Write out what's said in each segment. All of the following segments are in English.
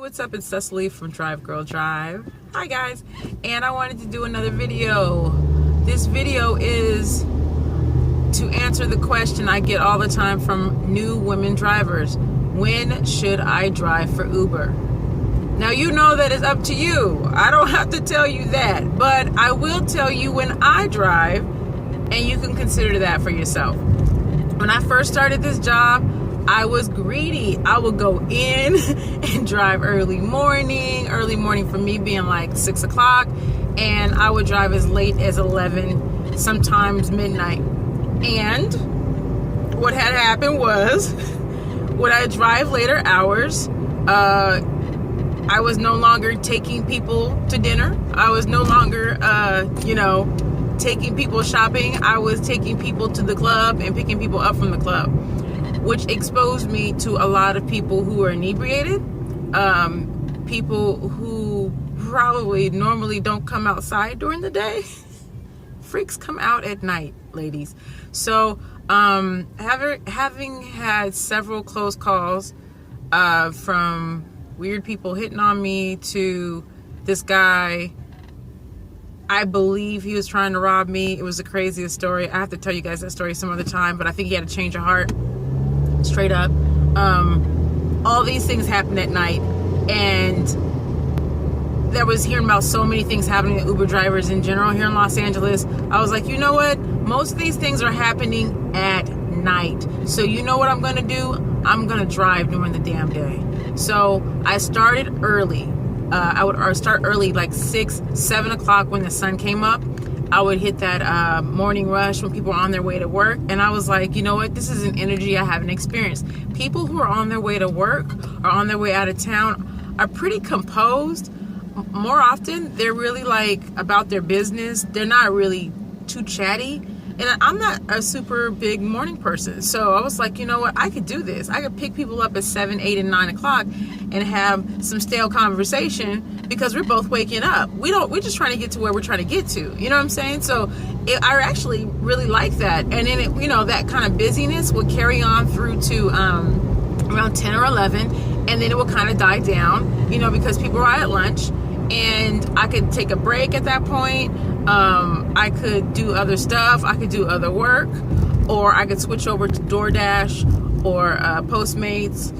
What's up? It's Cecily from Drive Girl Drive. Hi guys, and I wanted to do another video. This video is to answer the question I get all the time from new women drivers. When should I drive for Uber? Now you know that it's up to you. I don't have to tell you that, but I will tell you when I drive, and you can consider that for yourself. When I first started this job, I was greedy. I would go in and drive early morning for me being like 6 o'clock, and I would drive as late as 11, sometimes midnight. And what had happened was, when I drive later hours, I was no longer taking people to dinner. I was no longer, taking people shopping. I was taking people to the club and picking people up from the club, which exposed me to a lot of people who are inebriated, people who probably normally don't come outside during the day. Freaks come out at night, ladies. So having had several close calls from weird people hitting on me to this guy, I believe he was trying to rob me. It was the craziest story. I have to tell you guys that story some other time, but I think he had a change of heart. Straight up. All these things happened at night, and there was hearing about so many things happening to Uber drivers in general here in Los Angeles. I was like, you know what? Most of these things are happening at night. So you know what I'm going to do? I'm going to drive during the damn day. So I started early. I would start early, like 6, 7 o'clock when the sun came up. I would hit that morning rush when people are on their way to work. And I was like, you know what? This is an energy I haven't experienced. People who are on their way to work or on their way out of town are pretty composed. More often, they're really like about their business. They're not really too chatty. And I'm not a super big morning person. So I was like, you know what? I could do this. I could pick people up at 7, 8, and 9 o'clock and have some stale conversation because we're both waking up. We're just trying to get to where we're trying to get to. You know what I'm saying? So I actually really like that. And then, that kind of busyness would carry on through to around 10 or 11. And then it will kind of die down, because people are at lunch. And I could take a break at that point. I could do other stuff. I could do other work, or I could switch over to DoorDash or Postmates,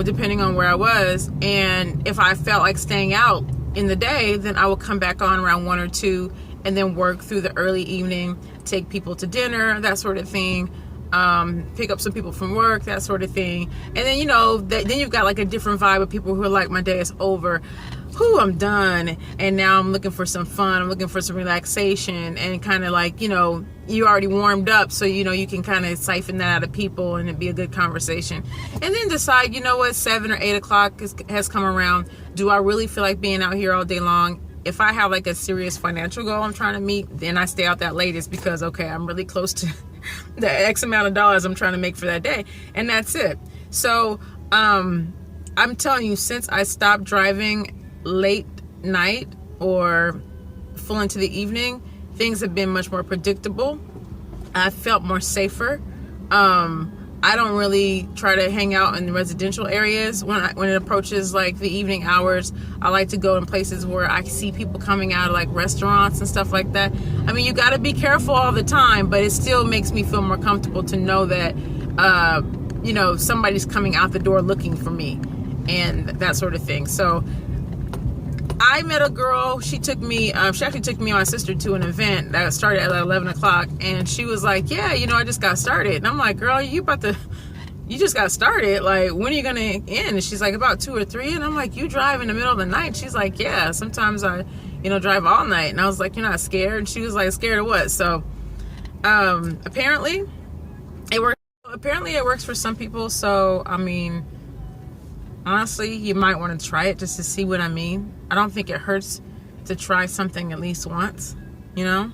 depending on where I was. And if I felt like staying out in the day, then I would come back on around 1 or 2 and then work through the early evening, take people to dinner, that sort of thing. Pick up some people from work, that sort of thing. And then, then you've got like a different vibe of people who are like, my day is over. I'm done, and now I'm looking for some fun. I'm looking for some relaxation, and kind of like, you already warmed up, so you can kind of siphon that out of people, and it'd be a good conversation. And then decide, 7 or 8 o'clock has come around. Do I really feel like being out here all day long? If I have like a serious financial goal I'm trying to meet, then I stay out that late. It's because, okay, I'm really close to the X amount of dollars I'm trying to make for that day, and that's it. So I'm telling you, since I stopped driving late night or full into the evening, things have been much more predictable. I felt more safer. I don't really try to hang out in the residential areas when it approaches like the evening hours. I like to go in places where I see people coming out of like restaurants and stuff like that. I mean, you got to be careful all the time, but it still makes me feel more comfortable to know that somebody's coming out the door looking for me and that sort of thing. So I met a girl. She actually took me and my sister to an event that started at 11 o'clock, and she was like, yeah, I just got started. And I'm like, girl, you just got started. Like, when are you gonna end? And she's like, about 2 or 3. And I'm like, you drive in the middle of the night? She's like, yeah, sometimes I drive all night. And I was like, you're not scared? And she was like, scared of what? So apparently it works for some people. So I mean, honestly, you might want to try it just to see what I mean. I don't think it hurts to try something at least once, but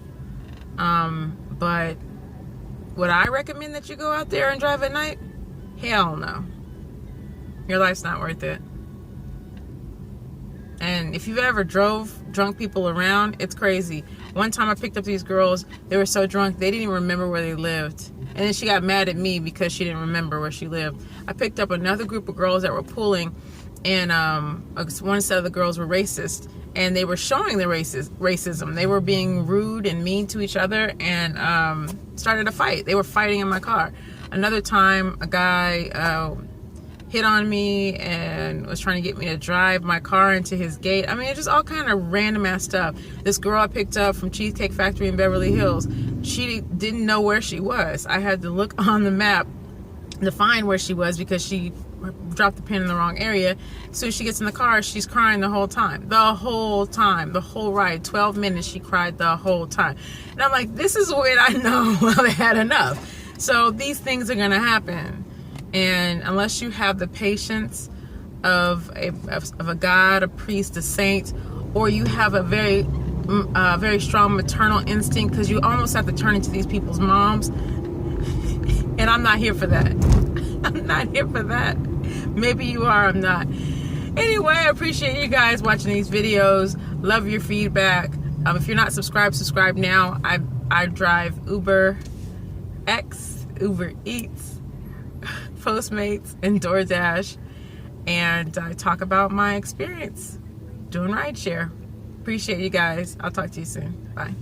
would I recommend that you go out there and drive at night? Hell no. Your life's not worth it. And if you've ever drove drunk people around, it's crazy. One time I picked up these girls, they were so drunk, they didn't even remember where they lived. And then she got mad at me because she didn't remember where she lived. I picked up another group of girls that were pulling, and one set of the girls were racist, and they were showing the racism. They were being rude and mean to each other, and started a fight. They were fighting in my car. Another time, a guy hit on me and was trying to get me to drive my car into his gate. I mean, it's just all kind of random ass stuff. This girl I picked up from Cheesecake Factory in Beverly Hills, she didn't know where she was. I had to look on the map to find where she was because she dropped the pin in the wrong area. So she gets in the car, she's crying the whole time. The whole ride, 12 minutes, she cried the whole time. And I'm like, this is when I know I've had enough. So these things are gonna happen. And unless you have the patience of a God, a priest, a saint, or you have a very strong maternal instinct, because you almost have to turn into these people's moms. And I'm not here for that. I'm not here for that. Maybe you are, I'm not. Anyway, I appreciate you guys watching these videos. Love your feedback. If you're not subscribed, subscribe now. I drive UberEats, Postmates, and DoorDash, and I talk about my experience doing rideshare. Appreciate you guys. I'll talk to you soon. Bye.